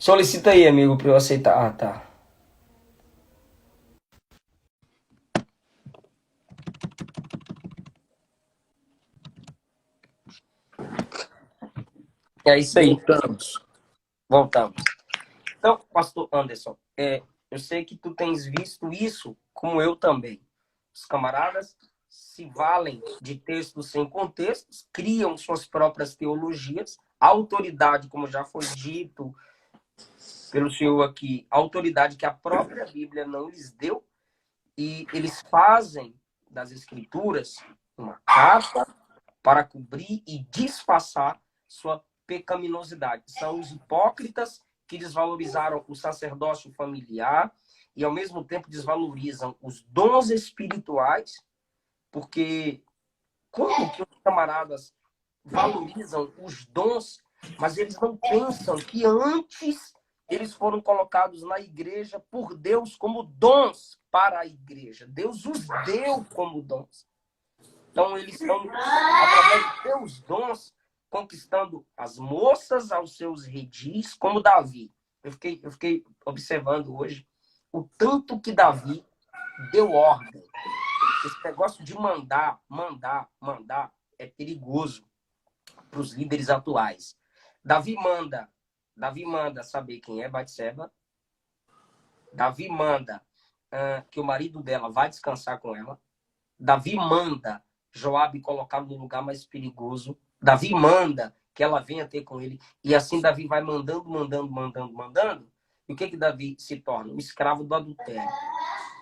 Solicita aí, amigo, pra eu aceitar. Ah, tá. É isso aí. Voltamos. Voltamos. Então, pastor Anderson, eu sei que tu tens visto isso, como eu também. Os camaradas se valem de textos sem contextos, criam suas próprias teologias. A autoridade, como já foi dito pelo senhor aqui, a autoridade que a própria Bíblia não lhes deu, e eles fazem das escrituras uma capa para cobrir e disfarçar sua pecaminosidade. São os hipócritas que desvalorizaram o sacerdócio familiar e, ao mesmo tempo, desvalorizam os dons espirituais, porque como que os camaradas valorizam os dons, mas eles não pensam que antes eles foram colocados na igreja por Deus como dons para a igreja. Deus os deu como dons. Então, eles estão, através dos seus dons, conquistando as moças aos seus redis, como Davi. Eu fiquei observando hoje o tanto que Davi deu ordem. Esse negócio de mandar é perigoso para os líderes atuais. Davi manda saber quem é Batseba. Davi manda que o marido dela vai descansar com ela. Davi manda Joabe colocá-lo no lugar mais perigoso. Davi manda que ela venha ter com ele. E assim Davi vai mandando. E o que Davi se torna? Um escravo do adultério.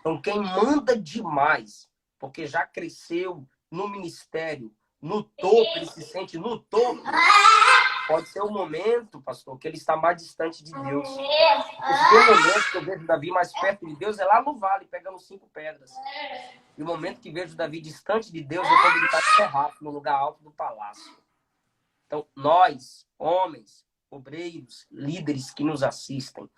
Então quem manda demais, porque já cresceu no ministério, no topo, ele se sente no topo, pode ser o momento, pastor, que ele está mais distante de Deus. Porque o momento que eu vejo Davi mais perto de Deus é lá no vale, pegando 5 pedras. E o momento que vejo Davi distante de Deus é quando ele está enterrado no lugar alto do palácio. Então, nós, homens, obreiros, líderes que nos assistem,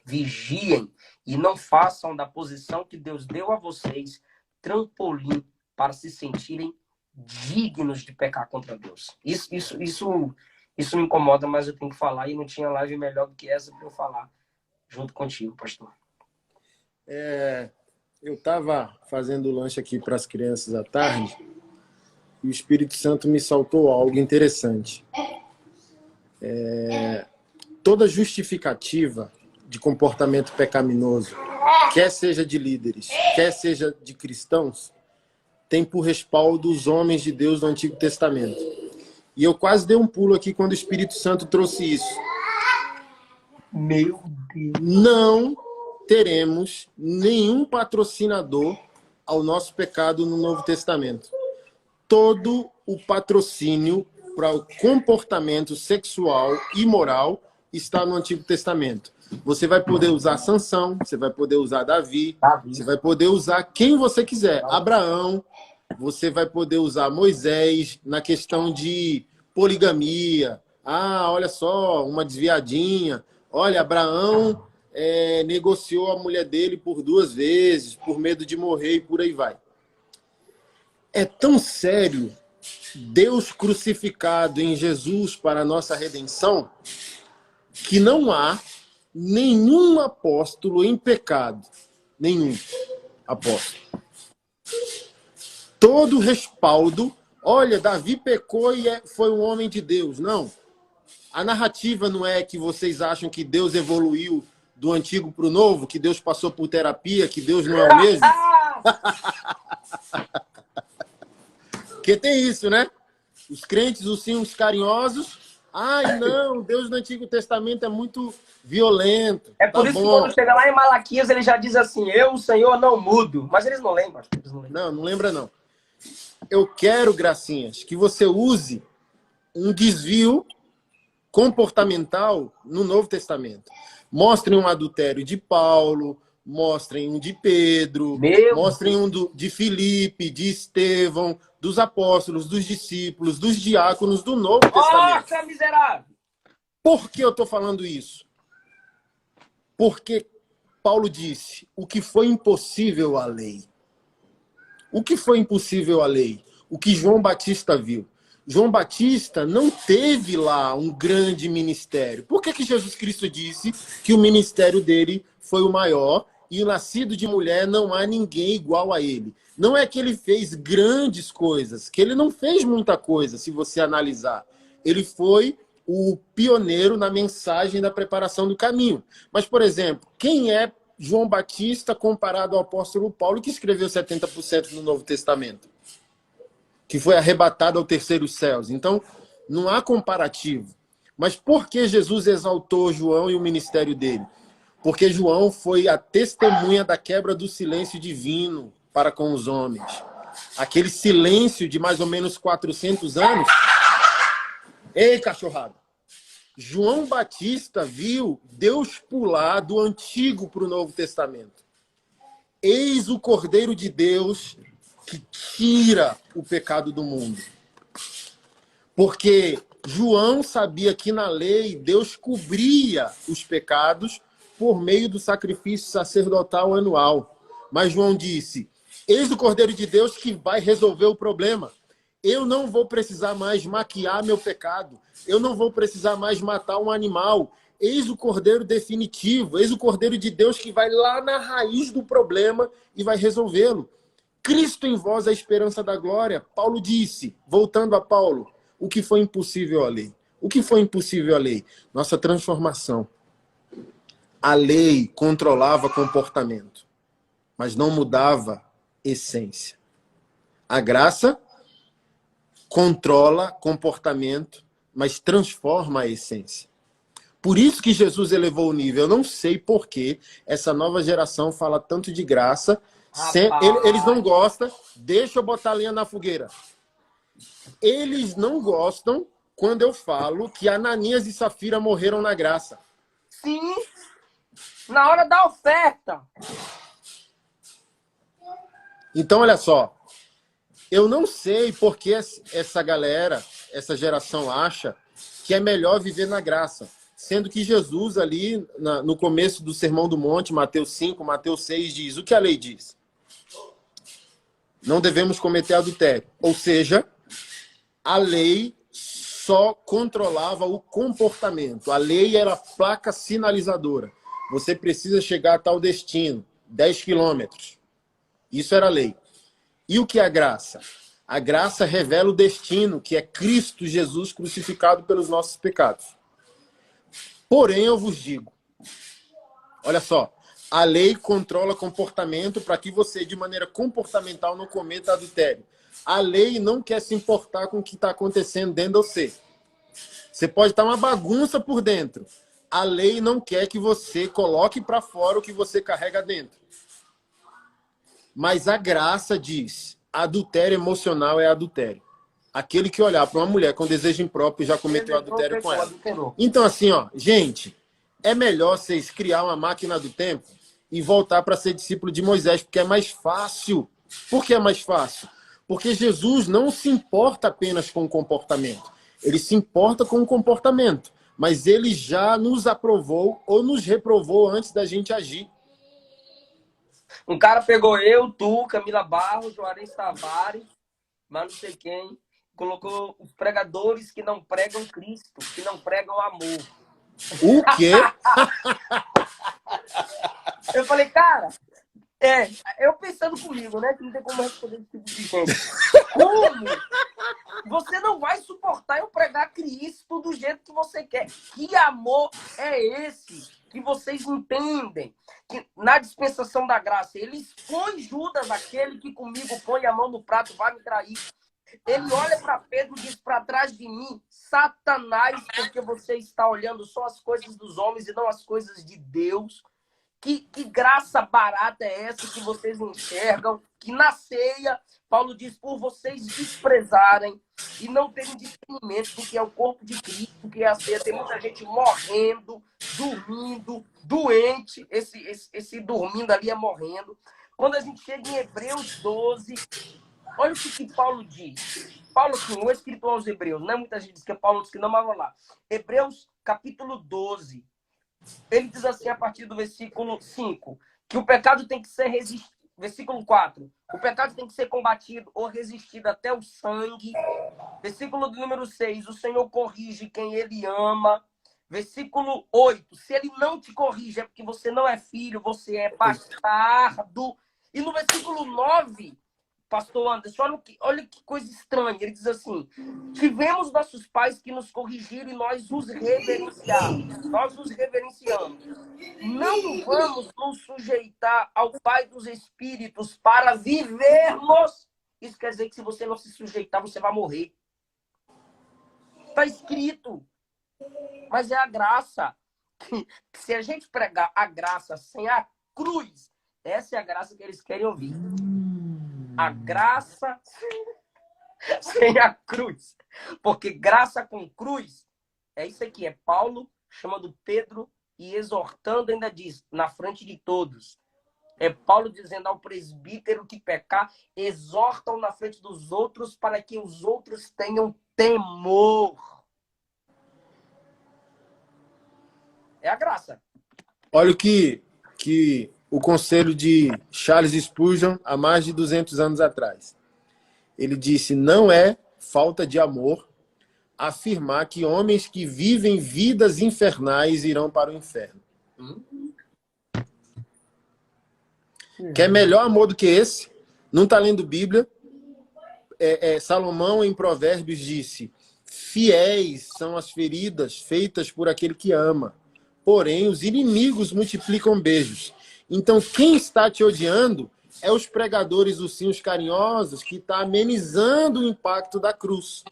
vigiem e não façam da posição que Deus deu a vocês trampolim para se sentirem dignos de pecar contra Deus. Isso me incomoda, mas eu tenho que falar, e não tinha live melhor do que essa para eu falar junto contigo, pastor. Eu estava fazendo lanche aqui para as crianças à tarde e o Espírito Santo me saltou algo interessante. Toda justificativa de comportamento pecaminoso, quer seja de líderes, quer seja de cristãos, tem por respaldo os homens de Deus do Antigo Testamento. E eu quase dei um pulo aqui quando o Espírito Santo trouxe isso. Meu Deus. Não teremos nenhum patrocinador ao nosso pecado no Novo Testamento. Todo o patrocínio para o comportamento sexual e moral está no Antigo Testamento. Você vai poder usar Sansão, você vai poder usar Davi, você vai poder usar quem você quiser. Abraão, você vai poder usar Moisés na questão de poligamia. Ah, olha só, uma desviadinha. Olha, Abraão negociou a mulher dele por 2 vezes, por medo de morrer e por aí vai. É tão sério Deus crucificado em Jesus para a nossa redenção que não há nenhum apóstolo em pecado. Nenhum apóstolo. Todo respaldo. Olha, Davi pecou e foi um homem de Deus. Não. A narrativa não é que vocês acham que Deus evoluiu do antigo para o novo, que Deus passou por terapia, que Deus não é o mesmo. Porque tem isso, né? Os crentes, os sinos carinhosos. Ai, não, Deus do Antigo Testamento é muito violento. É por isso que quando chega lá em Malaquias, ele já diz assim, eu, o Senhor, não mudo. Mas eles não lembram. Não lembra não. Eu quero, Gracinhas, que você use um desvio comportamental no Novo Testamento. Mostrem um adultério de Paulo, mostrem um de Pedro, mostrem um de Filipe, de Estevão, dos apóstolos, dos discípulos, dos diáconos do Novo Testamento. Nossa, miserável! Por que eu estou falando isso? Porque Paulo disse, o que foi impossível à lei. O que foi impossível à lei? O que João Batista viu. João Batista não teve lá um grande ministério. Por que Jesus Cristo disse que o ministério dele foi o maior e o nascido de mulher não há ninguém igual a ele? Não é que ele fez grandes coisas, que ele não fez muita coisa, se você analisar. Ele foi o pioneiro na mensagem da preparação do caminho. Mas, por exemplo, quem é João Batista comparado ao apóstolo Paulo, que escreveu 70% no Novo Testamento? Que foi arrebatado ao terceiro céus. Então, não há comparativo. Mas por que Jesus exaltou João e o ministério dele? Porque João foi a testemunha da quebra do silêncio divino para com os homens. Aquele silêncio de mais ou menos 400 anos. Ei, cachorrada! João Batista viu Deus pular do Antigo para o Novo Testamento. Eis o Cordeiro de Deus que tira o pecado do mundo. Porque João sabia que na lei Deus cobria os pecados por meio do sacrifício sacerdotal anual. Mas João disse, eis o Cordeiro de Deus que vai resolver o problema. Eu não vou precisar mais maquiar meu pecado. Eu não vou precisar mais matar um animal. Eis o Cordeiro definitivo. Eis o Cordeiro de Deus que vai lá na raiz do problema e vai resolvê-lo. Cristo em vós é a esperança da glória. Paulo disse, voltando a Paulo, o que foi impossível à lei? O que foi impossível à lei? Nossa transformação. A lei controlava comportamento, mas não mudava essência. A graça controla comportamento, mas transforma a essência. Por isso que Jesus elevou o nível. Eu não sei por que essa nova geração fala tanto de graça. Eles não gostam. Deixa eu botar a lenha na fogueira. Eles não gostam quando eu falo que Ananias e Safira morreram na graça. Sim, na hora da oferta. Então, olha só. Eu não sei por que essa galera, essa geração acha que é melhor viver na graça. Sendo que Jesus ali, no começo do Sermão do Monte, Mateus 5, Mateus 6, diz o que a lei diz. Não devemos cometer adultério. Ou seja, a lei só controlava o comportamento. A lei era a placa sinalizadora. Você precisa chegar a tal destino, 10 quilômetros. Isso era a lei. E o que é a graça? A graça revela o destino, que é Cristo Jesus crucificado pelos nossos pecados. Porém, eu vos digo, olha só, a lei controla comportamento para que você, de maneira comportamental, não cometa adultério. A lei não quer se importar com o que está acontecendo dentro de você. Você pode estar uma bagunça por dentro. A lei não quer que você coloque para fora o que você carrega dentro. Mas a graça diz, adultério emocional é adultério. Aquele que olhar para uma mulher com desejo impróprio já cometeu adultério com ela. Então, assim, ó, gente, é melhor vocês criar uma máquina do tempo e voltar para ser discípulo de Moisés, porque é mais fácil. Por que é mais fácil? Porque Jesus não se importa apenas com o comportamento. Ele se importa com o comportamento. Mas ele já nos aprovou ou nos reprovou antes da gente agir. Um cara pegou eu, tu, Camila Barros, Juarez Tavares, mas não sei quem, colocou os pregadores que não pregam Cristo, que não pregam amor. O quê? Eu falei, cara, eu pensando comigo, né? Que não tem como responder esse tipo de gente. Como? Você não vai suportar eu pregar Cristo do jeito que você quer. Que amor é esse que vocês entendem? Que na dispensação da graça, ele expõe Judas, aquele que comigo põe a mão no prato, vai me trair. Ele olha para Pedro e diz para trás de mim, Satanás, porque você está olhando só as coisas dos homens e não as coisas de Deus. Que graça barata é essa que vocês enxergam? Que na ceia, Paulo diz, por vocês desprezarem e não terem discernimento do que é o corpo de Cristo, que é a ceia. Tem muita gente morrendo, dormindo, doente. Esse dormindo ali é morrendo. Quando a gente chega em Hebreus 12, olha o que Paulo diz. Paulo, assim, o escritor aos Hebreus, não é muita gente diz que é Paulo, diz que não, mas vamos lá. Hebreus, capítulo 12. Ele diz assim, a partir do versículo 5, que o pecado tem que ser resistido. Versículo 4. O pecado tem que ser combatido ou resistido até o sangue. Versículo do número 6. O Senhor corrige quem ele ama. Versículo 8. Se ele não te corrige, é porque você não é filho, você é bastardo. E no versículo 9, pastor Anderson, olha que coisa estranha. Ele diz assim: tivemos nossos pais que nos corrigiram e nós os reverenciamos. Nós os reverenciamos. Não vamos nos sujeitar ao Pai dos Espíritos para vivermos. Isso quer dizer que se você não se sujeitar, você vai morrer. Está escrito. Mas é a graça. Se a gente pregar a graça sem a cruz, essa é a graça que eles querem ouvir. A graça sem a cruz. Porque graça com cruz é isso aqui. É Paulo chamando Pedro e exortando, ainda diz, na frente de todos. É Paulo dizendo ao presbítero que pecar, exortam na frente dos outros para que os outros tenham temor. É a graça. Olha o que o conselho de Charles Spurgeon, há mais de 200 anos atrás. Ele disse, não é falta de amor afirmar que homens que vivem vidas infernais irão para o inferno. Quer melhor amor do que esse? Não está lendo Bíblia? Salomão, em Provérbios, disse, fiéis são as feridas feitas por aquele que ama. Porém, os inimigos multiplicam beijos. Então, quem está te odiando é os pregadores ursinhos carinhosos que está amenizando o impacto da cruz.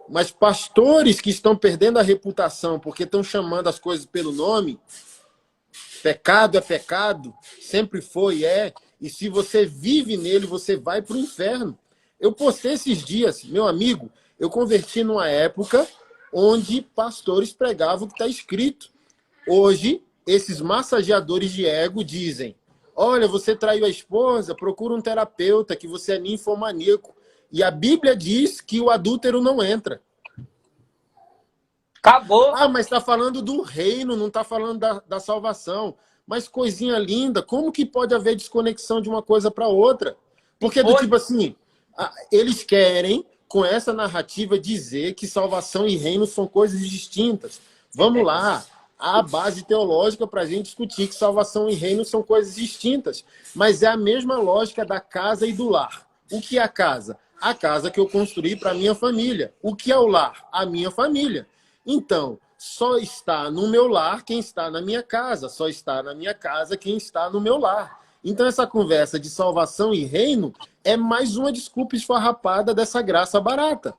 Mas pastores que estão perdendo a reputação porque estão chamando as coisas pelo nome, pecado é pecado, sempre foi, e se você vive nele, você vai para o inferno. Eu postei esses dias, meu amigo, eu converti numa época onde pastores pregavam o que está escrito. Hoje, esses massageadores de ego dizem, olha, você traiu a esposa, procura um terapeuta, que você é ninfomaníaco. E a Bíblia diz que o adúltero não entra. Acabou. Ah, mas está falando do reino, não está falando da salvação. Mas coisinha linda, como que pode haver desconexão de uma coisa para outra? Porque do tipo assim, eles querem, com essa narrativa, dizer que salvação e reino são coisas distintas. Vamos lá, há a base teológica para a gente discutir que salvação e reino são coisas distintas. Mas é a mesma lógica da casa e do lar. O que é a casa? A casa que eu construí para a minha família. O que é o lar? A minha família. Então, só está no meu lar quem está na minha casa. Só está na minha casa quem está no meu lar. Então, essa conversa de salvação e reino é mais uma desculpa esfarrapada dessa graça barata.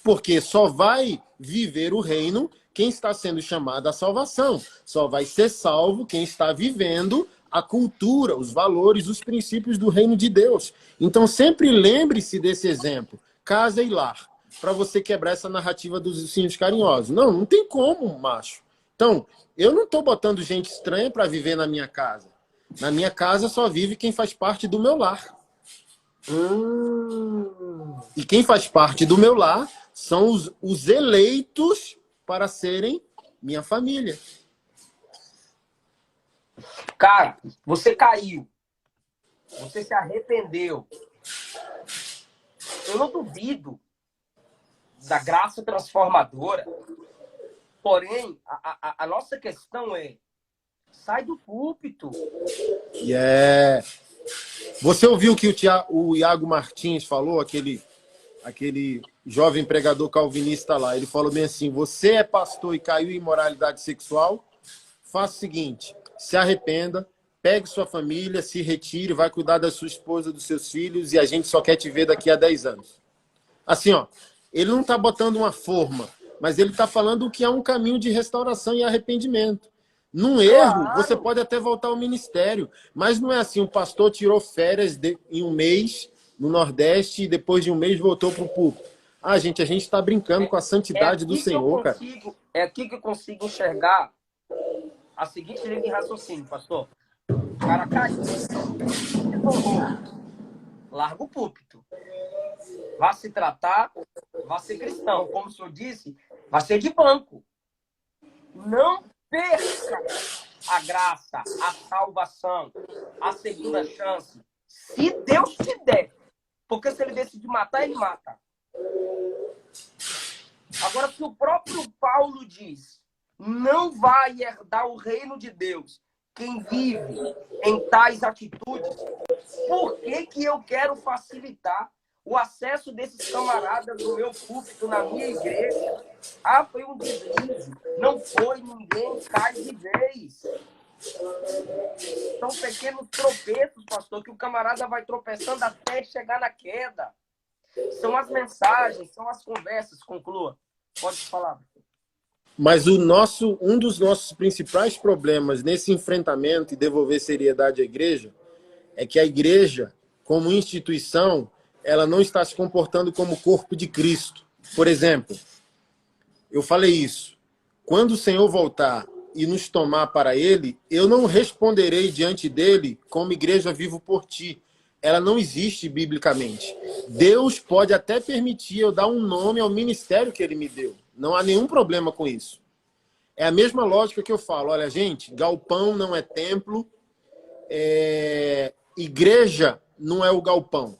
Porque só vai viver o reino quem está sendo chamado à salvação. Só vai ser salvo quem está vivendo a cultura, os valores, os princípios do reino de Deus. Então, sempre lembre-se desse exemplo. Casa e lar. Para você quebrar essa narrativa dos ursinhos carinhosos. Não tem como, macho. Então, eu não estou botando gente estranha para viver na minha casa. Na minha casa só vive quem faz parte do meu lar. E quem faz parte do meu lar são os eleitos para serem minha família. Cara, você caiu. Você se arrependeu. Eu não duvido da graça transformadora. Porém, a nossa questão é, sai do púlpito. Você ouviu o que o Iago Martins falou, aquele jovem pregador calvinista lá? Ele falou bem assim, você é pastor e caiu em imoralidade sexual? Faça o seguinte, se arrependa, pegue sua família, se retire, vai cuidar da sua esposa, dos seus filhos, e a gente só quer te ver daqui a 10 anos. Assim, ó, ele não está botando uma forma, mas ele está falando o que é um caminho de restauração e arrependimento. Num erro, você pode até voltar ao ministério, mas não é assim, o pastor tirou férias em um mês no Nordeste e depois de um mês voltou para o púlpito. Ah, gente, a gente está brincando com a santidade do Senhor, cara. É aqui que eu consigo enxergar a seguinte linha de raciocínio, pastor. O cara caiu, larga o púlpito. Vá se tratar, vá ser cristão. Como o senhor disse, vá ser de banco. Não perca a graça, a salvação. a segunda chance, se Deus te der. Porque se ele decidir matar, ele mata. Agora, se o próprio Paulo diz, não vai herdar o reino de Deus quem vive em tais atitudes, por que que eu quero facilitar o acesso desses camaradas no meu púlpito, na minha igreja? Ah, foi um deslize. Não foi, ninguém cai de vez. São pequenos tropeços, pastor, que o camarada vai tropeçando até chegar na queda. São as mensagens, são as conversas. Conclua. Pode falar. Mas um dos nossos principais problemas nesse enfrentamento e devolver seriedade à igreja é que a igreja, como instituição, ela não está se comportando como corpo de Cristo. Por exemplo, eu falei isso. Quando o Senhor voltar e nos tomar para ele, eu não responderei diante dele como igreja vivo por ti. Ela não existe biblicamente. Deus pode até permitir eu dar um nome ao ministério que ele me deu. Não há nenhum problema com isso. É a mesma lógica que eu falo. Olha, gente, galpão não é templo, igreja não é o galpão.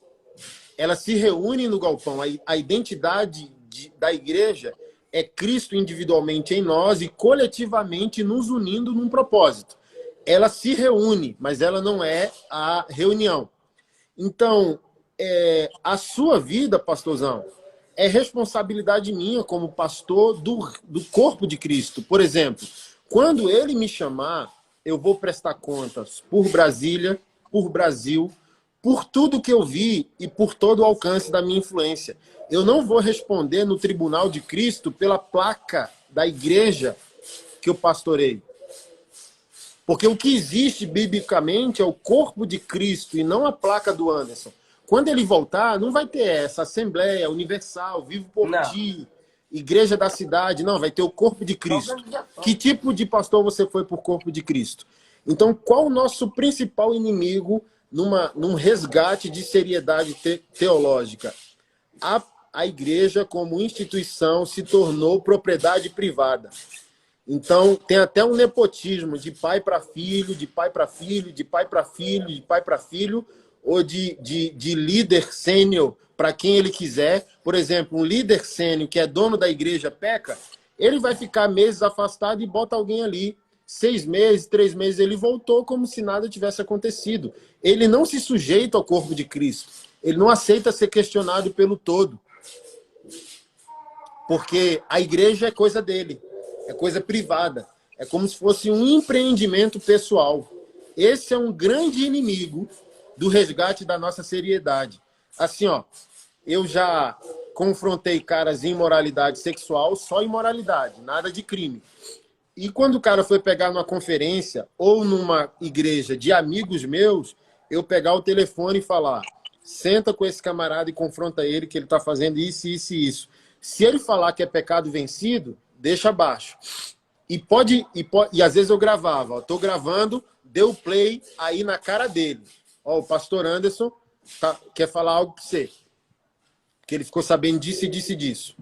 Ela se reúne no galpão. A identidade da igreja é Cristo individualmente em nós e coletivamente nos unindo num propósito. Ela se reúne, mas ela não é a reunião. Então, a sua vida, pastorzão, é responsabilidade minha como pastor do corpo de Cristo. Por exemplo, quando ele me chamar, eu vou prestar contas por Brasília, por Brasil, por tudo que eu vi e por todo o alcance da minha influência. Eu não vou responder no tribunal de Cristo pela placa da igreja que eu pastorei. Porque o que existe biblicamente é o corpo de Cristo e não a placa do Anderson. Quando ele voltar, não vai ter essa Assembleia Universal, Vivo por Ti, Igreja da Cidade. Não, vai ter o corpo de Cristo. Que tipo de pastor você foi por corpo de Cristo? Então, qual o nosso principal inimigo num resgate de seriedade teológica? A igreja, como instituição, se tornou propriedade privada. Então, tem até um nepotismo de pai para filho, de pai para filho, de pai para filho, de pai para filho, ou de líder sênior para quem ele quiser. Por exemplo, um líder sênior que é dono da igreja peca, ele vai ficar meses afastado e bota alguém ali. 6 meses, 3 meses, ele voltou como se nada tivesse acontecido. Ele não se sujeita ao corpo de Cristo. Ele não aceita ser questionado pelo todo. Porque a igreja é coisa dele. É coisa privada. É como se fosse um empreendimento pessoal. Esse é um grande inimigo do resgate da nossa seriedade. Assim, ó, eu já confrontei caras em imoralidade sexual, só imoralidade, nada de crime. E quando o cara foi pegar numa conferência ou numa igreja de amigos meus, eu pegar o telefone e falar, senta com esse camarada e confronta ele que ele está fazendo isso, isso e isso. Se ele falar que é pecado vencido, deixa abaixo. E às vezes eu gravava, estou gravando, deu play aí na cara dele. Ó, o pastor Anderson quer falar algo para você. Que ele ficou sabendo disso e disso e disso.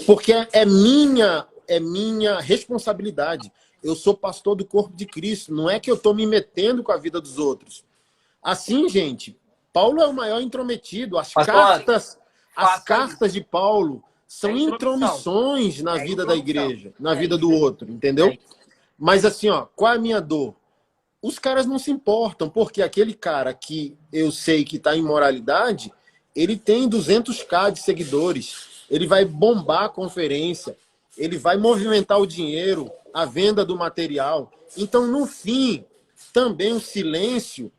Porque é minha responsabilidade. Eu sou pastor do corpo de Cristo. Não é que eu estou me metendo com a vida dos outros. Assim, gente, Paulo é o maior intrometido. As cartas de Paulo são intromissões na vida da igreja, na vida do outro, entendeu? Mas assim, ó, qual é a minha dor? Os caras não se importam, porque aquele cara que eu sei que está em moralidade, ele tem 200k de seguidores, ele vai bombar a conferência, ele vai movimentar o dinheiro, a venda do material. Então, no fim, também o silêncio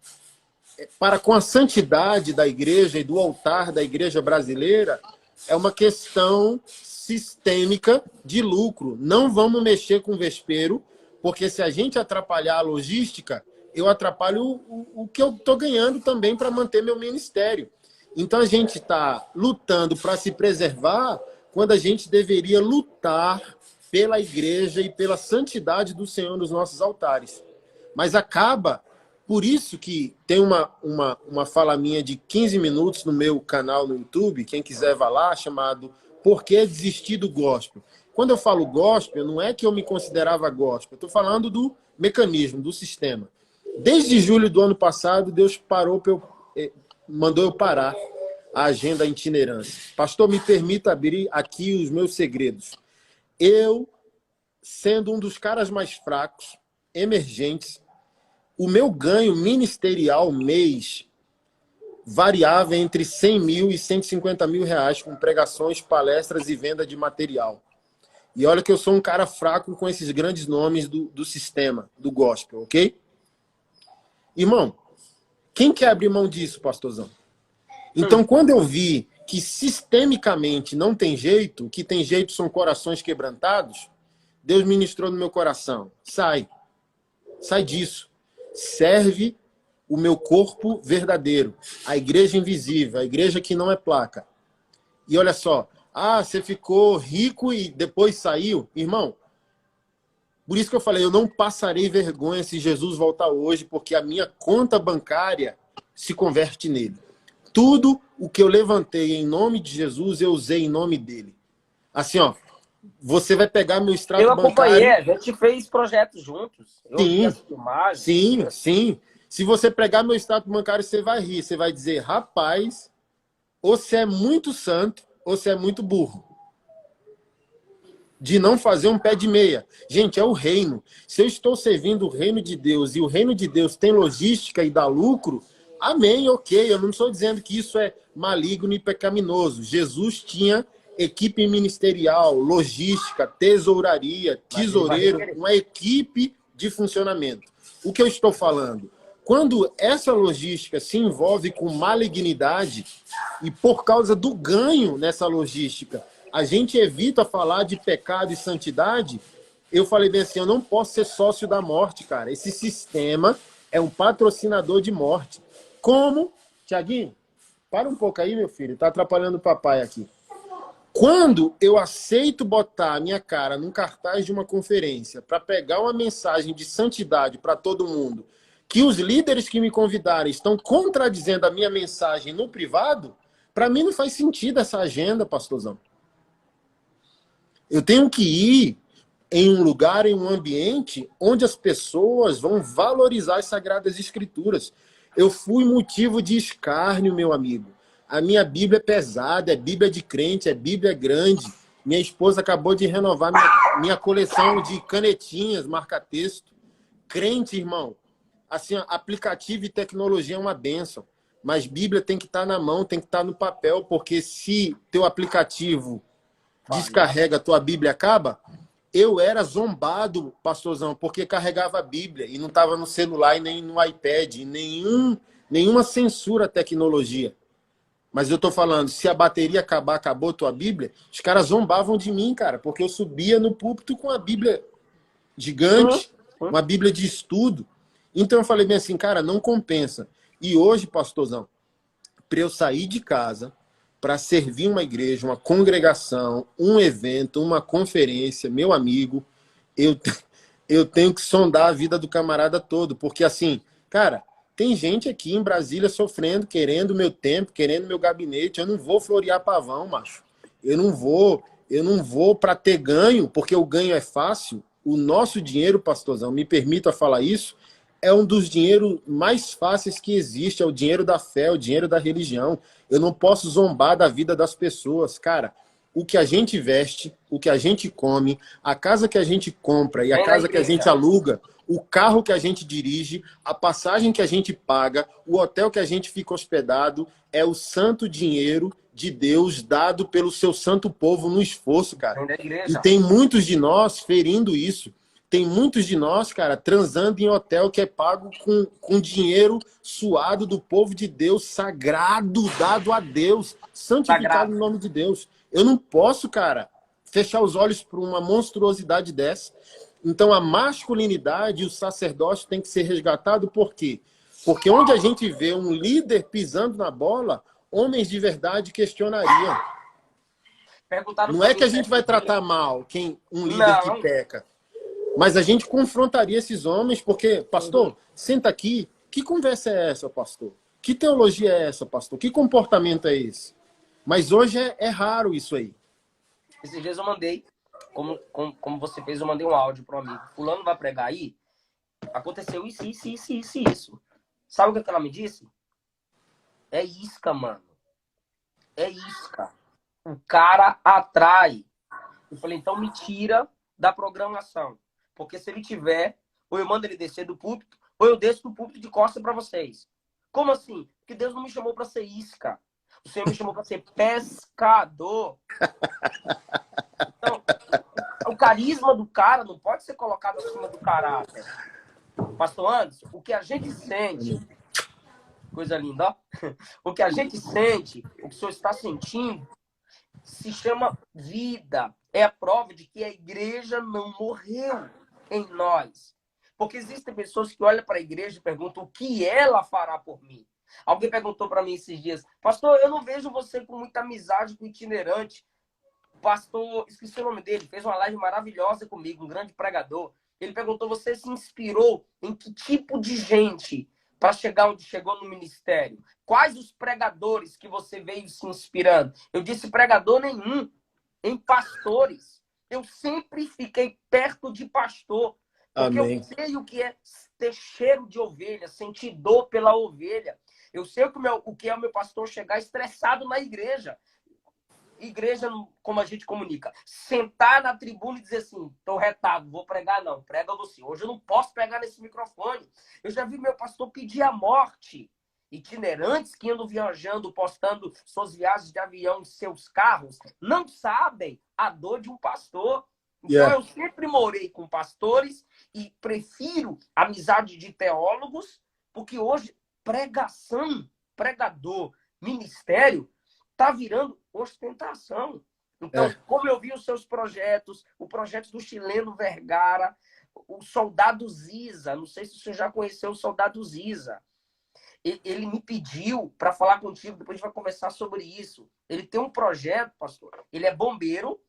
para com a santidade da igreja e do altar da igreja brasileira é uma questão sistêmica de lucro. Não vamos mexer com o vespeiro, porque se a gente atrapalhar a logística, eu atrapalho o que eu estou ganhando também para manter meu ministério. Então a gente está lutando para se preservar quando a gente deveria lutar pela igreja e pela santidade do Senhor nos nossos altares. Mas acaba, por isso que tem uma fala minha de 15 minutos no meu canal no YouTube, quem quiser vá lá, chamado Por que Desistir do Gospel? Quando eu falo gospel, não é que eu me considerava gospel, eu estou falando do mecanismo, do sistema. Desde julho do ano passado, Deus mandou eu parar a agenda itinerância. Pastor, me permita abrir aqui os meus segredos. Eu, sendo um dos caras mais fracos, emergentes, o meu ganho ministerial mês variava entre 100 mil e 150 mil reais com pregações, palestras e venda de material. E olha que eu sou um cara fraco com esses grandes nomes do sistema, do gospel, ok? Irmão, quem quer abrir mão disso, pastorzão? Então, quando eu vi que sistemicamente não tem jeito, o que tem jeito são corações quebrantados, Deus ministrou no meu coração. Sai disso. Serve o meu corpo verdadeiro, a igreja invisível, a igreja que não é placa. E olha só, você ficou rico e depois saiu? Irmão, por isso que eu falei, eu não passarei vergonha se Jesus voltar hoje, porque a minha conta bancária se converte nele. Tudo o que eu levantei em nome de Jesus, eu usei em nome dele. Assim, ó, você vai pegar meu extrato bancário... Eu acompanhei, a gente fez projetos juntos. Eu vi as filmagens. Sim. Se você pegar meu extrato bancário, você vai rir. Você vai dizer, rapaz, ou você é muito santo, ou você é muito burro. De não fazer um pé de meia. Gente, é o reino. Se eu estou servindo o reino de Deus e o reino de Deus tem logística e dá lucro, amém, ok. Eu não estou dizendo que isso é maligno e pecaminoso. Jesus tinha equipe ministerial, logística, tesouraria, tesoureiro, uma equipe de funcionamento. O que eu estou falando? Quando essa logística se envolve com malignidade e por causa do ganho nessa logística, a gente evita falar de pecado e santidade, eu falei bem assim, eu não posso ser sócio da morte, cara. Esse sistema é um patrocinador de morte. Como? Tiaguinho, para um pouco aí, meu filho, tá atrapalhando o papai aqui. Quando eu aceito botar a minha cara num cartaz de uma conferência para pegar uma mensagem de santidade para todo mundo, que os líderes que me convidaram estão contradizendo a minha mensagem no privado, para mim não faz sentido essa agenda, pastorzão. Eu tenho que ir em um lugar, em um ambiente onde as pessoas vão valorizar as Sagradas Escrituras. Eu fui motivo de escárnio, meu amigo. A minha Bíblia é pesada, é Bíblia de crente, é Bíblia grande. Minha esposa acabou de renovar minha coleção de canetinhas, marca-texto. Crente, irmão. Assim, aplicativo e tecnologia é uma bênção. Mas Bíblia tem que estar na mão, tem que estar no papel, porque se teu aplicativo descarrega, tua Bíblia acaba. Eu era zombado, pastorzão, porque carregava a Bíblia e não estava no celular e nem no iPad, nenhuma censura à tecnologia. Mas eu tô falando, se a bateria acabar, acabou tua Bíblia, os caras zombavam de mim, cara, porque eu subia no púlpito com a Bíblia gigante, uma Bíblia de estudo. Então eu falei bem assim, cara, não compensa. E hoje, pastorzão, para eu sair de casa, para servir uma igreja, uma congregação, um evento, uma conferência, meu amigo, eu tenho que sondar a vida do camarada todo, porque assim, cara, tem gente aqui em Brasília sofrendo, querendo meu tempo, querendo meu gabinete. Eu não vou florear pavão, macho. Eu não vou para ter ganho, porque o ganho é fácil. O nosso dinheiro, pastorzão, me permita falar isso, é um dos dinheiros mais fáceis que existe. É o dinheiro da fé, é o dinheiro da religião. Eu não posso zombar da vida das pessoas. Cara, o que a gente veste, o que a gente come, a casa que a gente compra e a casa que a gente aluga, o carro que a gente dirige, a passagem que a gente paga, o hotel que a gente fica hospedado, é o santo dinheiro de Deus dado pelo seu santo povo no esforço, cara. E tem muitos de nós ferindo isso. Tem muitos de nós, cara, transando em hotel que é pago com dinheiro suado do povo de Deus, sagrado, dado a Deus, santificado no nome de Deus. Eu não posso, cara, fechar os olhos para uma monstruosidade dessa. Então a masculinidade e o sacerdócio tem que ser resgatado. Por quê? Porque onde a gente vê um líder pisando na bola, homens de verdade questionariam. Não é que a gente vai tratar mal um líder que peca, mas a gente confrontaria esses homens, porque, pastor, senta aqui, que conversa é essa, pastor? Que teologia é essa, pastor? Que comportamento é esse? Mas hoje é raro isso aí. Esses dias eu mandei, como você fez, eu mandei um áudio para um amigo. Fulano vai pregar aí? aconteceu isso, isso, isso, isso, isso. Sabe o que ela me disse? É isca, mano. É isca. O cara atrai. Eu falei, então me tira da programação. Porque se ele tiver, ou eu mando ele descer do púlpito, ou eu desço do púlpito de costas para vocês. Como assim? Porque Deus não me chamou para ser isca. O Senhor me chamou para ser pescador. Então, o carisma do cara não pode ser colocado acima do caráter. Pastor Anderson, o que a gente sente, coisa linda, ó. O que a gente sente, o que o senhor está sentindo, se chama vida. É a prova de que a igreja não morreu em nós. Porque existem pessoas que olham para a igreja e perguntam o que ela fará por mim. Alguém perguntou para mim esses dias, pastor, eu não vejo você com muita amizade com o itinerante. Pastor, esqueci o nome dele, fez uma live maravilhosa comigo, um grande pregador. Ele perguntou, você se inspirou em que tipo de gente para chegar onde chegou no ministério? Quais os pregadores que você veio se inspirando? Eu disse pregador nenhum, em pastores. Eu sempre fiquei perto de pastor, porque Amém. eu sei o que é ter cheiro de ovelha, sentir dor pela ovelha. Eu sei o que é o meu pastor chegar estressado na igreja. Igreja, como a gente comunica, sentar na tribuna e dizer assim, estou retado, vou pregar não, prega você. Hoje eu não posso pegar nesse microfone. Eu já vi meu pastor pedir a morte. Itinerantes que andam viajando, postando suas viagens de avião em seus carros, não sabem a dor de um pastor. Então eu sempre morei com pastores e prefiro amizade de teólogos, porque hoje pregação, pregador, ministério, está virando ostentação. Então, como eu vi os seus projetos, o projeto do chileno Vergara, o Soldado Ziza, não sei se você já conheceu o Soldado Ziza. Ele me pediu para falar contigo, depois a gente vai conversar sobre isso. Ele tem um projeto, pastor, ele é bombeiro.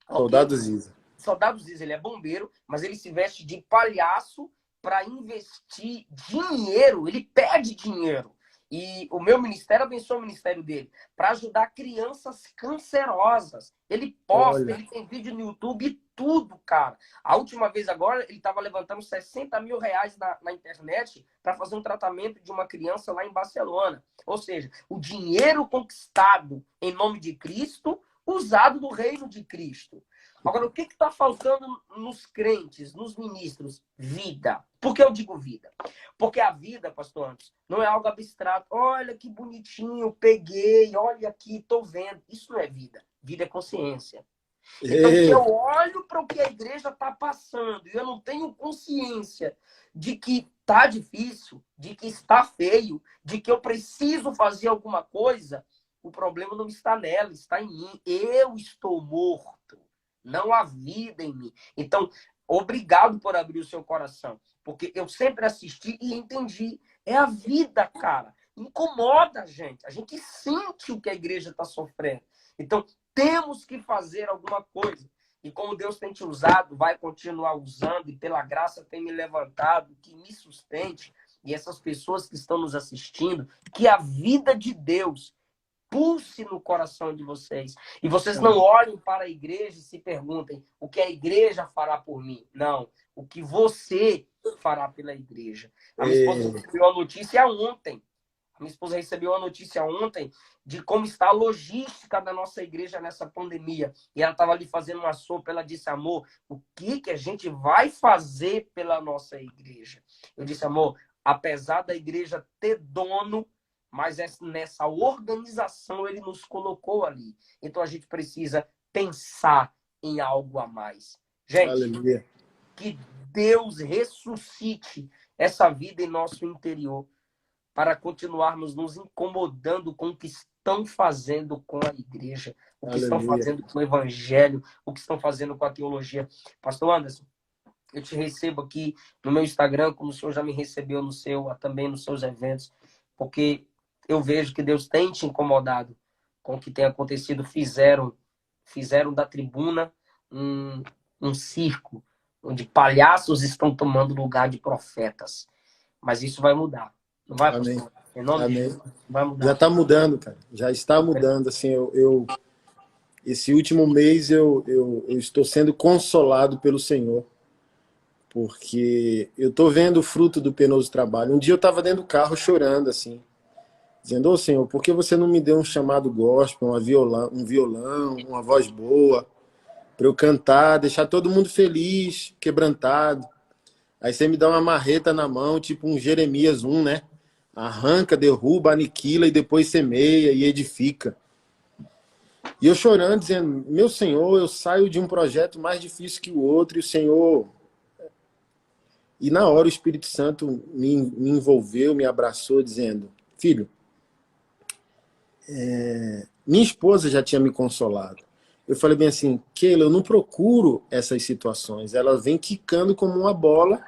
Soldado Ziza. Soldado Ziza, ele é bombeiro, mas ele se veste de palhaço para investir dinheiro, ele pede dinheiro. E o meu ministério abençoa o ministério dele para ajudar crianças cancerosas. Ele posta, ele tem vídeo no YouTube e tudo, cara. A última vez agora, ele estava levantando 60 mil reais na internet para fazer um tratamento de uma criança lá em Barcelona. Ou seja, o dinheiro conquistado em nome de Cristo, usado no reino de Cristo. Agora, o que está faltando nos crentes, nos ministros? Vida. Por que eu digo vida? Porque a vida, pastor Anderson, não é algo abstrato. Olha que bonitinho, peguei, olha aqui, estou vendo. Isso não é vida. Vida é consciência. Então, se eu olho para o que a igreja está passando e eu não tenho consciência de que está difícil, de que está feio, de que eu preciso fazer alguma coisa, o problema não está nela, está em mim. Eu estou morto. Não há vida em mim. Então, obrigado por abrir o seu coração. Porque eu sempre assisti e entendi. É a vida, cara. Incomoda a gente. A gente sente o que a igreja está sofrendo. Então, temos que fazer alguma coisa. E como Deus tem te usado, vai continuar usando. E pela graça tem me levantado, que me sustente. E essas pessoas que estão nos assistindo, que a vida de Deus pulse no coração de vocês. E vocês não olhem para a igreja e se perguntem o que a igreja fará por mim. Não, o que você fará pela igreja. A minha esposa recebeu a notícia ontem. De como está a logística da nossa igreja nessa pandemia. E ela estava ali fazendo uma sopa, ela disse, amor, o que a gente vai fazer pela nossa igreja? Eu disse, amor, apesar da igreja ter dono, mas nessa organização ele nos colocou ali. Então a gente precisa pensar em algo a mais. Gente, aleluia, que Deus ressuscite essa vida em nosso interior para continuarmos nos incomodando com o que estão fazendo com a igreja, o que estão fazendo com o evangelho, o que estão fazendo com a teologia. Pastor Anderson, eu te recebo aqui no meu Instagram, como o senhor já me recebeu no seu, também nos seus eventos, porque eu vejo que Deus tem te incomodado com o que tem acontecido. Fizeram da tribuna um circo, onde palhaços estão tomando lugar de profetas. Mas isso vai mudar. Não vai, Amém. pastor? Em nome de Jesus, vai mudar. Já está mudando, cara. Já está mudando. Assim, esse último mês eu estou sendo consolado pelo Senhor. porque eu tô vendo o fruto do penoso trabalho. Um dia eu estava dentro do carro chorando, assim, dizendo, ô Senhor, por que você não me deu um chamado gospel, um violão, uma voz boa, para eu cantar, deixar todo mundo feliz, quebrantado. Aí você me dá uma marreta na mão, tipo um Jeremias 1, né? Arranca, derruba, aniquila e depois semeia e edifica. E eu chorando, dizendo, meu Senhor, eu saio de um projeto mais difícil que o outro, e o Senhor... E na hora o Espírito Santo me envolveu, me abraçou, dizendo, filho, minha esposa já tinha me consolado. Eu falei bem assim, Keila, eu não procuro essas situações. Ela vem quicando como uma bola,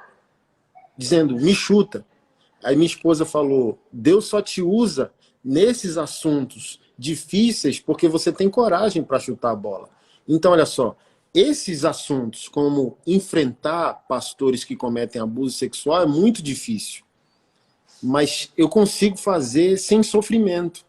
dizendo, me chuta. Aí minha esposa falou, Deus só te usa nesses assuntos difíceis porque você tem coragem para chutar a bola. Então, olha só, esses assuntos, como enfrentar pastores que cometem abuso sexual, é muito difícil. Mas eu consigo fazer sem sofrimento.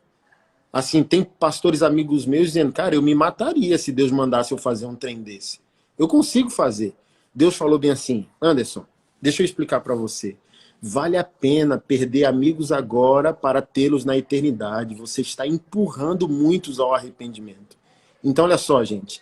Assim, tem pastores amigos meus dizendo, cara, eu me mataria se Deus mandasse eu fazer um trem desse. Eu consigo fazer. Deus falou bem assim, Anderson, deixa eu explicar para você. Vale a pena perder amigos agora para tê-los na eternidade. Você está empurrando muitos ao arrependimento. Então, olha só, gente.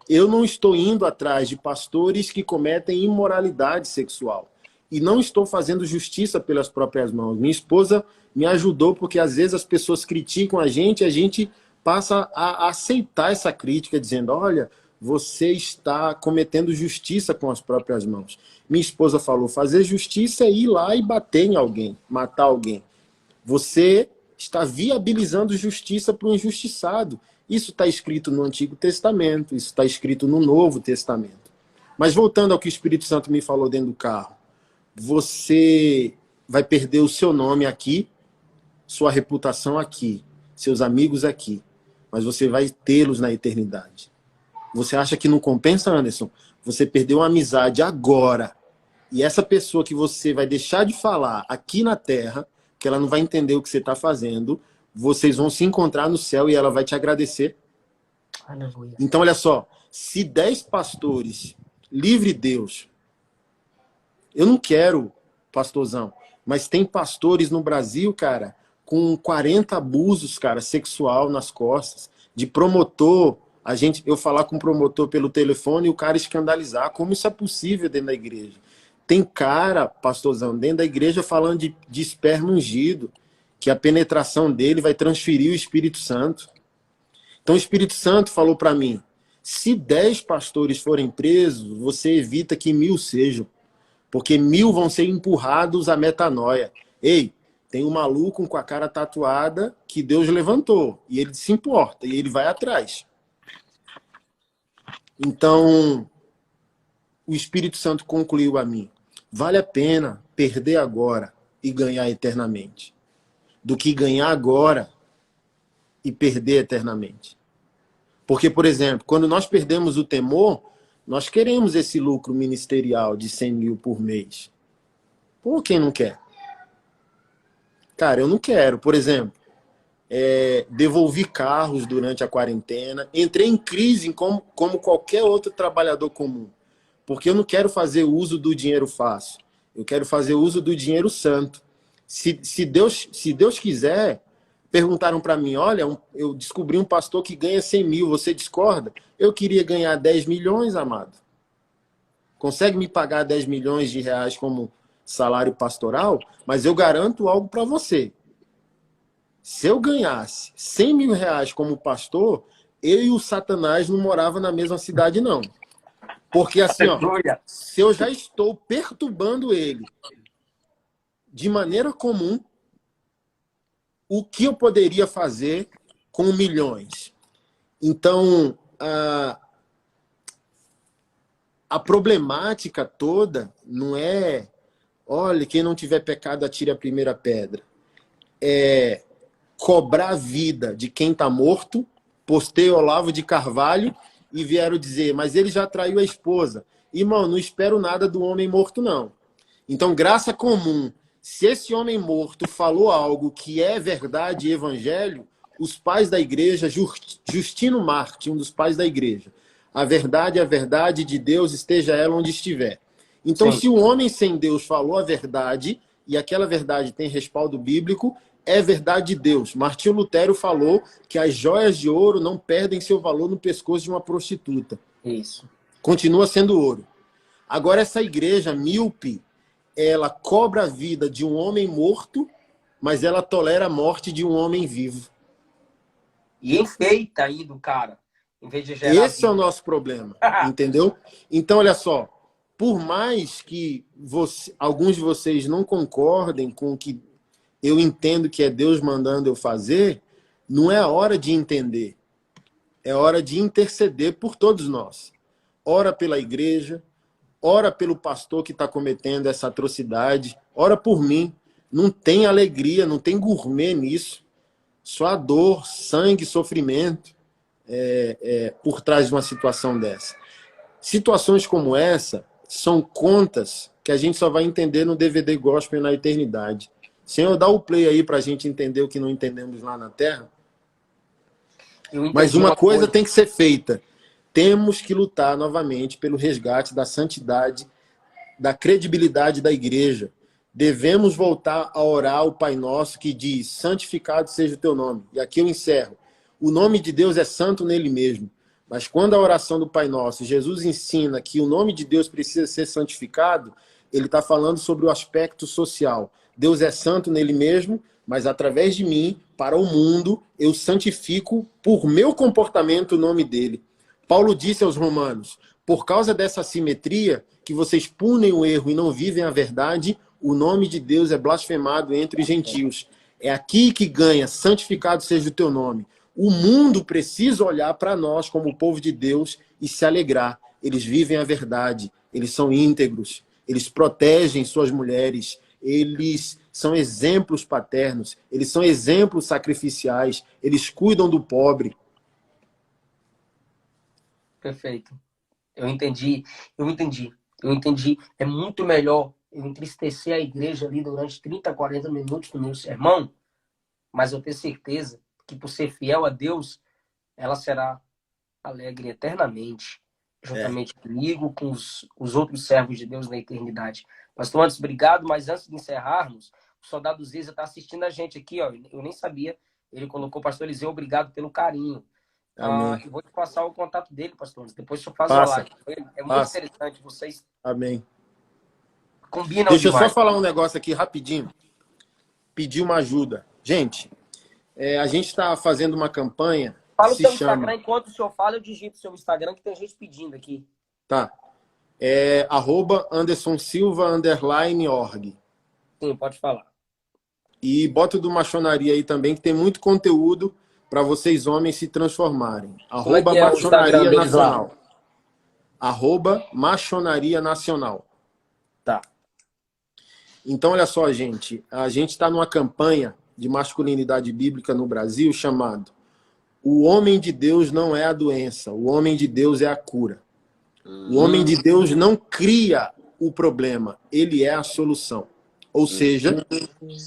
Eu não estou indo atrás de pastores que cometem imoralidade sexual. E não estou fazendo justiça pelas próprias mãos. Minha esposa me ajudou porque às vezes as pessoas criticam a gente passa a aceitar essa crítica, dizendo, olha, você está cometendo justiça com as próprias mãos. Minha esposa falou, fazer justiça é ir lá e bater em alguém, matar alguém. Você está viabilizando justiça para o injustiçado. Isso está escrito no Antigo Testamento, isso está escrito no Novo Testamento. Mas voltando ao que o Espírito Santo me falou dentro do carro, você vai perder o seu nome aqui, sua reputação aqui, seus amigos aqui, mas você vai tê-los na eternidade. Você acha que não compensa, Anderson? Você perdeu uma amizade agora, e essa pessoa que você vai deixar de falar aqui na terra, que ela não vai entender o que você está fazendo, vocês vão se encontrar no céu e ela vai te agradecer. Aleluia. Então, olha só, se 10 pastores, livre Deus, eu não quero pastorzão, mas tem pastores no Brasil, cara, com 40 abusos, cara, sexual nas costas, de promotor, eu falar com o promotor pelo telefone e o cara escandalizar. Como isso é possível dentro da igreja? Tem cara, pastorzão, dentro da igreja falando de esperma ungido, que a penetração dele vai transferir o Espírito Santo. Então o Espírito Santo falou para mim, se 10 pastores forem presos, você evita que 1000 sejam. Porque 1000 vão ser empurrados à metanoia. Ei, tem um maluco com a cara tatuada que Deus levantou. E ele se importa, e ele vai atrás. Então, o Espírito Santo concluiu a mim. Vale a pena perder agora e ganhar eternamente, do que ganhar agora e perder eternamente. Porque, por exemplo, quando nós perdemos o temor, nós queremos esse lucro ministerial de 100 mil por mês. Pô, quem não quer? Cara, eu não quero. Por exemplo, devolvi carros durante a quarentena. Entrei em crise como qualquer outro trabalhador comum. Porque eu não quero fazer uso do dinheiro fácil. Eu quero fazer uso do dinheiro santo. Se Deus quiser, perguntaram para mim, olha, eu descobri um pastor que ganha 100 mil, você discorda? Eu queria ganhar 10 milhões, amado. Consegue me pagar 10 milhões de reais como salário pastoral? Mas eu garanto algo para você. Se eu ganhasse 100 mil reais como pastor, eu e o Satanás não moravam na mesma cidade, não. Porque assim, ó, se eu já estou perturbando ele de maneira comum, o que eu poderia fazer com milhões? Então, a problemática toda não é, olha, quem não tiver pecado atire a primeira pedra. É cobrar a vida de quem está morto. Postei Olavo de Carvalho e vieram dizer, mas ele já traiu a esposa. Irmão, não espero nada do homem morto, não. Então, graça comum. Se esse homem morto falou algo que é verdade e evangelho, os pais da igreja, Justino Marte, um dos pais da igreja, a verdade de Deus, esteja ela onde estiver. Então, Sim. se o homem sem Deus falou a verdade, e aquela verdade tem respaldo bíblico, é verdade de Deus. Martinho Lutero falou que as joias de ouro não perdem seu valor no pescoço de uma prostituta. Isso. Continua sendo ouro. Agora, essa igreja míope, ela cobra a vida de um homem morto, mas ela tolera a morte de um homem vivo. E enfeita aí do cara, em vez de gerar Esse é o vida. nosso problema, entendeu? Então, olha só, por mais que alguns de vocês não concordem com o que eu entendo que é Deus mandando eu fazer, não é hora de entender. É hora de interceder por todos nós. Ora pela igreja, ora pelo pastor que está cometendo essa atrocidade, ora por mim. Não tem alegria, não tem gourmet nisso. Só dor, sangue, sofrimento por trás de uma situação dessa. Situações como essa são contas que a gente só vai entender no DVD Gospel na eternidade. Senhor, dá o play aí para a gente entender o que não entendemos lá na Terra. Mas uma coisa tem que ser feita. Temos que lutar novamente pelo resgate da santidade, da credibilidade da igreja. Devemos voltar a orar o Pai Nosso que diz, santificado seja o teu nome. E aqui eu encerro. O nome de Deus é santo nele mesmo. Mas quando a oração do Pai Nosso, Jesus ensina que o nome de Deus precisa ser santificado, ele está falando sobre o aspecto social. Deus é santo nele mesmo, mas através de mim, para o mundo, eu santifico por meu comportamento o nome dele. Paulo disse aos romanos, por causa dessa assimetria, que vocês punem o erro e não vivem a verdade, o nome de Deus é blasfemado entre os gentios. É aqui que ganha, santificado seja o teu nome. O mundo precisa olhar para nós como o povo de Deus e se alegrar. Eles vivem a verdade, eles são íntegros, eles protegem suas mulheres, eles são exemplos paternos, eles são exemplos sacrificiais, eles cuidam do pobre. Perfeito. Eu entendi. É muito melhor eu entristecer a igreja ali durante 30, 40 minutos no meu sermão, mas eu tenho certeza que por ser fiel a Deus, ela será alegre eternamente, juntamente comigo, com os outros servos de Deus na eternidade. Pastor Anderson, obrigado, mas antes de encerrarmos, o Soldado Ziza está assistindo a gente aqui, ó, eu nem sabia, ele colocou, pastor Eliseu, obrigado pelo carinho. Eu vou te passar o contato dele, pastor, depois o senhor faz a live. É muito interessante, vocês Amém. combinam Deixa demais. eu só falar um negócio aqui rapidinho, pedir uma ajuda. Gente, a gente está fazendo uma campanha. Fala o seu Instagram, enquanto o senhor fala, eu digito o seu Instagram, que tem gente pedindo aqui. Tá. @AndersonSilva_org. Sim, pode falar. E bota do Machonaria aí também, que tem muito conteúdo para vocês homens se transformarem. @Machonaria Nacional. @Machonaria Nacional. Tá. Então, olha só, gente. A gente está numa campanha de masculinidade bíblica no Brasil chamado O Homem de Deus não é a doença, o Homem de Deus é a cura. O homem de Deus não cria o problema, ele é a solução. Ou seja,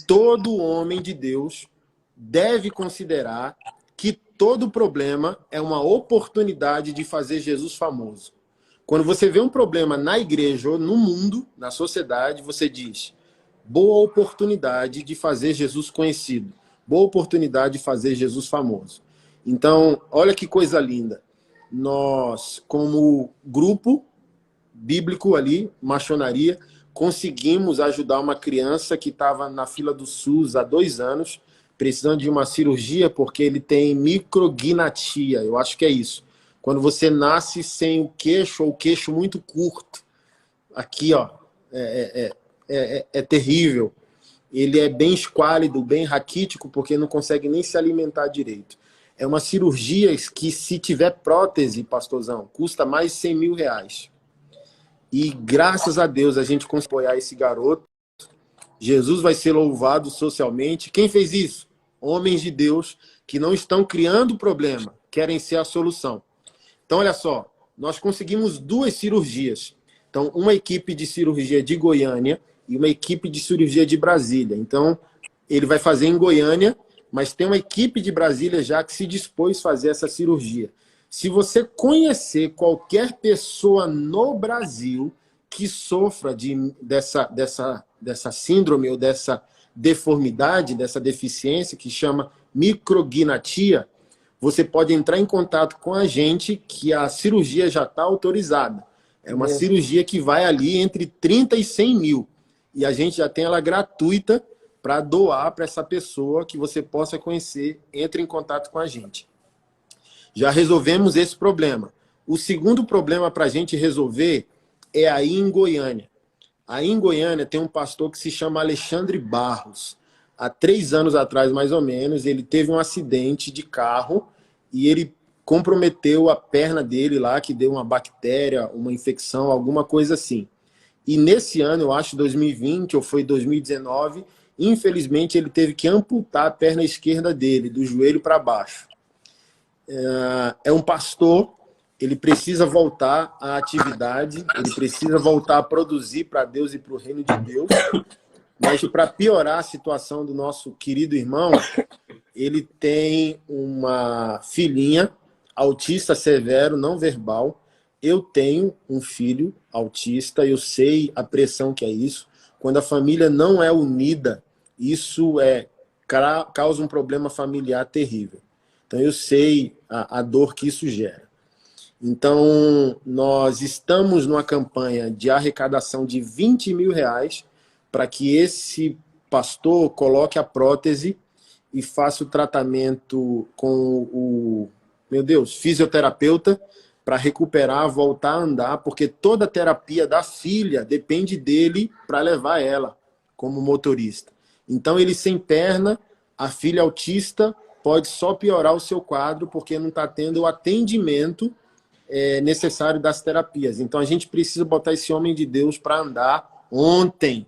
todo homem de Deus deve considerar que todo problema é uma oportunidade de fazer Jesus famoso. Quando você vê um problema na igreja ou no mundo, na sociedade, você diz, boa oportunidade de fazer Jesus conhecido, boa oportunidade de fazer Jesus famoso. Então, olha que coisa linda. Nós, como grupo bíblico ali, Machonaria, conseguimos ajudar uma criança que estava na fila do SUS há 2 anos, precisando de uma cirurgia porque ele tem micrognatia, eu acho que é isso. Quando você nasce sem o queixo, ou o queixo muito curto, aqui, ó, é terrível. Ele é bem esquálido, bem raquítico, porque não consegue nem se alimentar direito. É uma cirurgia que, se tiver prótese, pastorzão, custa mais de 100 mil reais. E graças a Deus a gente conseguiu apoiar esse garoto. Jesus vai ser louvado socialmente. Quem fez isso? Homens de Deus que não estão criando problema, querem ser a solução. Então, olha só, nós conseguimos 2 cirurgias. Então, uma equipe de cirurgia de Goiânia e uma equipe de cirurgia de Brasília. Então, ele vai fazer em Goiânia, mas tem uma equipe de Brasília já que se dispôs a fazer essa cirurgia. Se você conhecer qualquer pessoa no Brasil que sofra dessa síndrome ou dessa deformidade, dessa deficiência que chama micrognatia, você pode entrar em contato com a gente, que a cirurgia já está autorizada. É uma cirurgia que vai ali entre 30 e 100 mil. E a gente já tem ela gratuita para doar para essa pessoa que você possa conhecer. Entre em contato com a gente. Já resolvemos esse problema. O segundo problema para a gente resolver é aí em Goiânia. Aí em Goiânia tem um pastor que se chama Alexandre Barros. Há 3 anos atrás, mais ou menos, ele teve um acidente de carro e ele comprometeu a perna dele lá, que deu uma bactéria, uma infecção, alguma coisa assim. E nesse ano, eu acho 2020 ou foi 2019, infelizmente ele teve que amputar a perna esquerda dele, do joelho para baixo. É um pastor, ele precisa voltar à atividade, ele precisa voltar a produzir para Deus e para o reino de Deus. Mas para piorar a situação do nosso querido irmão, ele tem uma filhinha autista severo, não verbal. Eu tenho um filho autista, eu sei a pressão que é isso. Quando a família não é unida, isso causa um problema familiar terrível. Então eu sei a dor que isso gera. Então nós estamos numa campanha de arrecadação de 20 mil reais para que esse pastor coloque a prótese e faça o tratamento com o, fisioterapeuta para recuperar, voltar a andar, porque toda a terapia da filha depende dele para levar ela como motorista. Então ele sem perna, a filha autista pode só piorar o seu quadro porque não está tendo o atendimento necessário das terapias. Então a gente precisa botar esse homem de Deus para andar ontem.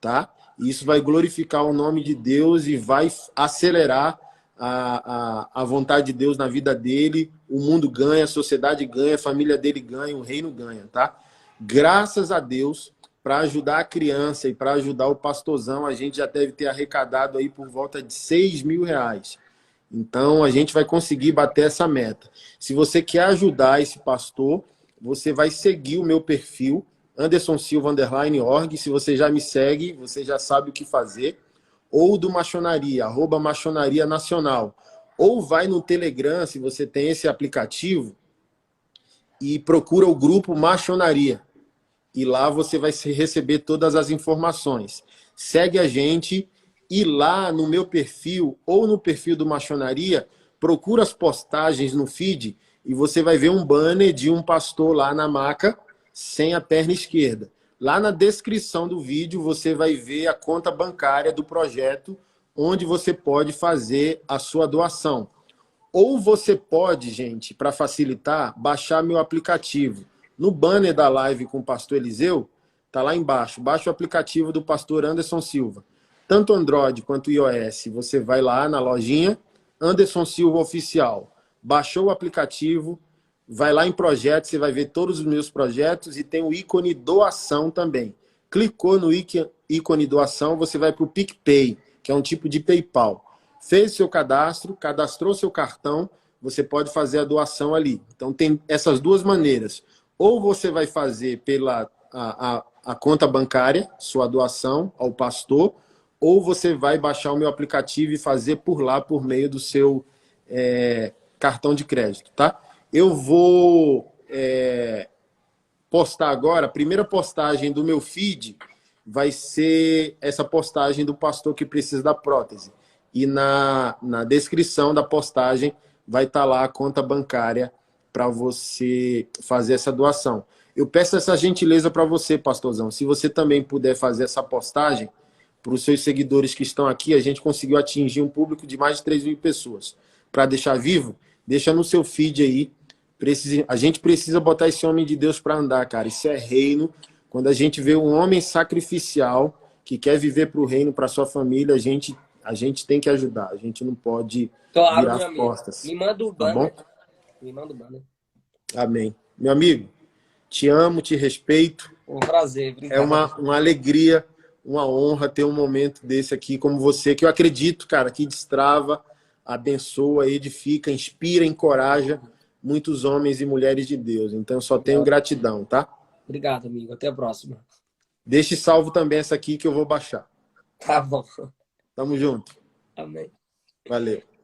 Tá? Isso vai glorificar o nome de Deus e vai acelerar a vontade de Deus na vida dele. O mundo ganha, a sociedade ganha, a família dele ganha, o reino ganha. Tá? Graças a Deus, para ajudar a criança e para ajudar o pastorzão, a gente já deve ter arrecadado aí por volta de 6 mil reais. Então, a gente vai conseguir bater essa meta. Se você quer ajudar esse pastor, você vai seguir o meu perfil, Anderson Silva _org. Se você já me segue, você já sabe o que fazer. Ou do Machonaria, @Machonaria Nacional. Ou vai no Telegram, se você tem esse aplicativo, e procura o grupo Machonaria. E lá você vai receber todas as informações. Segue a gente e lá no meu perfil ou no perfil do Machonaria, procura as postagens no feed e você vai ver um banner de um pastor lá na maca sem a perna esquerda. Lá na descrição do vídeo você vai ver a conta bancária do projeto, onde você pode fazer a sua doação. Ou você pode, gente, para facilitar, baixar meu aplicativo. No banner da live com o pastor Eliseu, tá lá embaixo. Baixa o aplicativo do pastor Anderson Silva. Tanto Android quanto iOS, você vai lá na lojinha, Anderson Silva Oficial. Baixou o aplicativo, vai lá em projetos, você vai ver todos os meus projetos e tem o ícone doação também. Clicou no ícone doação, você vai para o PicPay, que é um tipo de PayPal. Fez seu cadastro, cadastrou seu cartão, você pode fazer a doação ali. Então tem essas duas maneiras. Ou você vai fazer pela a conta bancária, sua doação ao pastor, ou você vai baixar o meu aplicativo e fazer por lá, por meio do seu cartão de crédito, tá? Eu vou postar agora, a primeira postagem do meu feed vai ser essa postagem do pastor que precisa da prótese. E na descrição da postagem vai estar lá a conta bancária para você fazer essa doação. Eu peço essa gentileza para você, pastorzão. Se você também puder fazer essa postagem para os seus seguidores que estão aqui, a gente conseguiu atingir um público de mais de 3 mil pessoas. Para deixar vivo, deixa no seu feed aí. A gente precisa botar esse homem de Deus para andar, cara. Isso é reino. Quando a gente vê um homem sacrificial que quer viver para o reino, para sua família, a gente tem que ajudar. A gente não pode virar as costas. Me manda o banner. Tá bom? Me manda o banner. Amém. Meu amigo, te amo, te respeito. Um prazer. Obrigado. É uma alegria, uma honra ter um momento desse aqui como você, que eu acredito, cara, que destrava, abençoa, edifica, inspira, encoraja muitos homens e mulheres de Deus. Então, eu só tenho gratidão, tá? Obrigado, amigo. Até a próxima. Deixe salvo também essa aqui que eu vou baixar. Tá bom. Tamo junto. Amém. Valeu.